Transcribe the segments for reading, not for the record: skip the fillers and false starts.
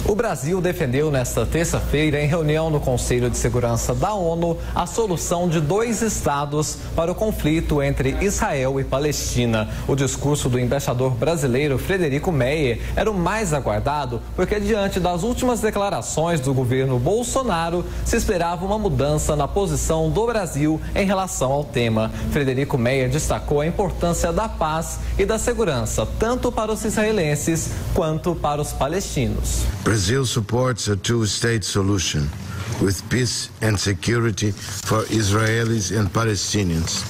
O Brasil defendeu nesta terça-feira, em reunião no Conselho de Segurança da ONU, a solução de 2 estados para o conflito entre Israel e Palestina. O discurso do embaixador brasileiro Frederico Meyer era o mais aguardado, porque diante das últimas declarações do governo Bolsonaro, se esperava uma mudança na posição do Brasil em relação ao tema. Frederico Meyer destacou a importância da paz e da segurança, tanto para os israelenses quanto para os palestinos. Brazil supports a two-state solution with peace and security for Israelis and Palestinians.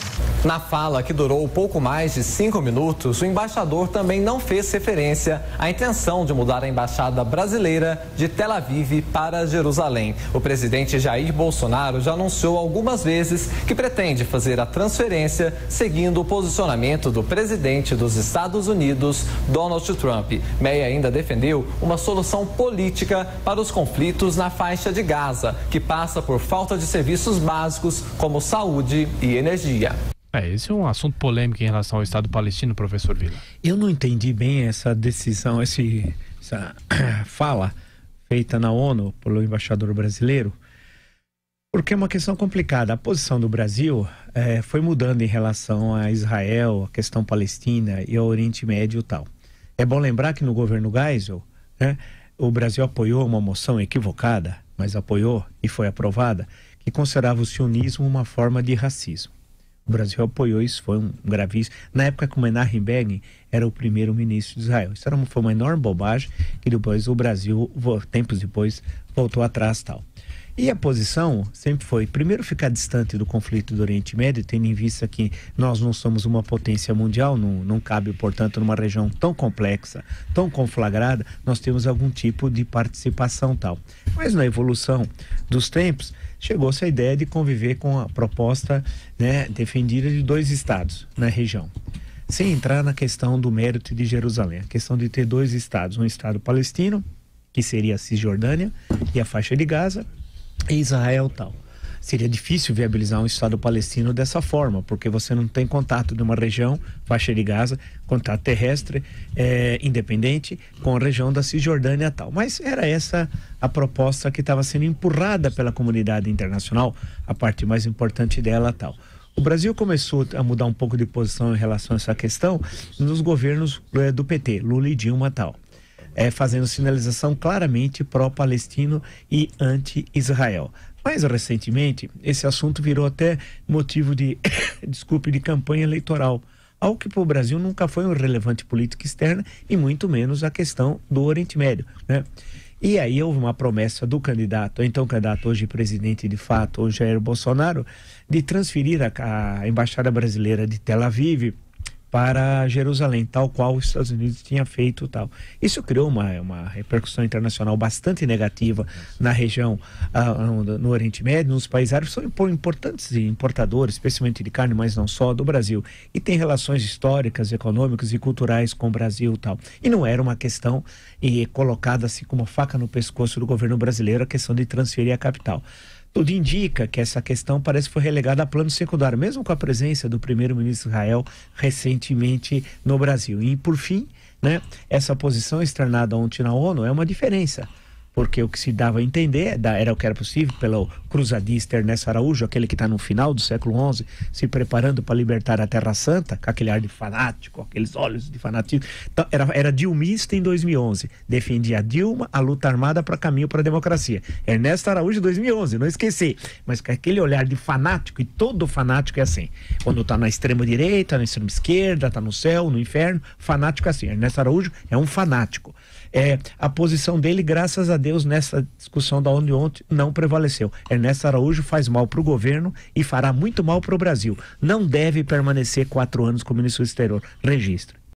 Na fala, que durou pouco mais de 5 minutos, o embaixador também não fez referência à intenção de mudar a embaixada brasileira de Tel Aviv para Jerusalém. O presidente Jair Bolsonaro já anunciou algumas vezes que pretende fazer a transferência, seguindo o posicionamento do presidente dos Estados Unidos, Donald Trump. Meyer ainda defendeu uma solução política para os conflitos na faixa de Gaza, que passa por falta de serviços básicos como saúde e energia. Esse é um assunto polêmico em relação ao Estado palestino, professor Vila. Eu não entendi bem essa decisão, essa fala feita na ONU pelo embaixador brasileiro, porque é uma questão complicada. A posição do Brasil foi mudando em relação a Israel, a questão palestina e ao Oriente Médio e tal. É bom lembrar que no governo Geisel, o Brasil apoiou uma moção equivocada, mas apoiou e foi aprovada, que considerava o sionismo uma forma de racismo. O Brasil apoiou isso, foi um gravíssimo. Na época que o Menachem Begin era o primeiro-ministro de Israel. Isso foi uma enorme bobagem que depois o Brasil, tempos depois, voltou atrás e tal. E a posição sempre foi, primeiro, ficar distante do conflito do Oriente Médio, tendo em vista que nós não somos uma potência mundial, não cabe, portanto, numa região tão complexa, tão conflagrada, nós temos algum tipo de participação tal. Mas na evolução dos tempos, chegou-se a ideia de conviver com a proposta defendida de 2 estados na região. Sem entrar na questão do mérito de Jerusalém, a questão de ter 2 estados, um estado palestino, que seria a Cisjordânia e a faixa de Gaza, e Israel tal. Seria difícil viabilizar um Estado palestino dessa forma, porque você não tem contato de uma região, faixa de Gaza, contato terrestre, independente, com a região da Cisjordânia e tal. Mas era essa a proposta que estava sendo empurrada pela comunidade internacional, a parte mais importante dela tal. O Brasil começou a mudar um pouco de posição em relação a essa questão nos governos do PT, Lula e Dilma tal. Fazendo sinalização claramente pró-palestino e anti-Israel. Mais recentemente, esse assunto virou até motivo de, de campanha eleitoral, algo que para o Brasil nunca foi um relevante política externa e muito menos a questão do Oriente Médio, E aí houve uma promessa do candidato, então candidato hoje presidente de fato, o Jair Bolsonaro, de transferir a embaixada brasileira de Tel Aviv para Jerusalém, tal qual os Estados Unidos tinha feito tal. Isso criou uma repercussão internacional bastante negativa na região, no Oriente Médio, nos países árabes, são importantes importadores, especialmente de carne, mas não só, do Brasil. E tem relações históricas, econômicas e culturais com o Brasil tal. E não era uma questão colocada assim como faca no pescoço do governo brasileiro, a questão de transferir a capital. Tudo indica que essa questão parece que foi relegada a plano secundário, mesmo com a presença do primeiro-ministro Israel recentemente no Brasil. E, por fim, essa posição externada ontem na ONU é uma diferença, porque o que se dava a entender era o que era possível pelo cruzadista Ernesto Araújo, aquele que está no final do século XI, se preparando para libertar a Terra Santa, com aquele ar de fanático, aqueles olhos de fanatismo. Então, era dilmista em 2011, defendia a Dilma, a luta armada para caminho para a democracia. Ernesto Araújo, 2011, não esqueci. Mas com aquele olhar de fanático, e todo fanático é assim. Quando está na extrema direita, na extrema esquerda, está no céu, no inferno, fanático é assim. Ernesto Araújo é um fanático. A posição dele, graças a Deus, nessa discussão da ONU ontem, não prevaleceu. Ernesto Araújo faz mal para o governo e fará muito mal para o Brasil. Não deve permanecer 4 anos como ministro do exterior. Registra.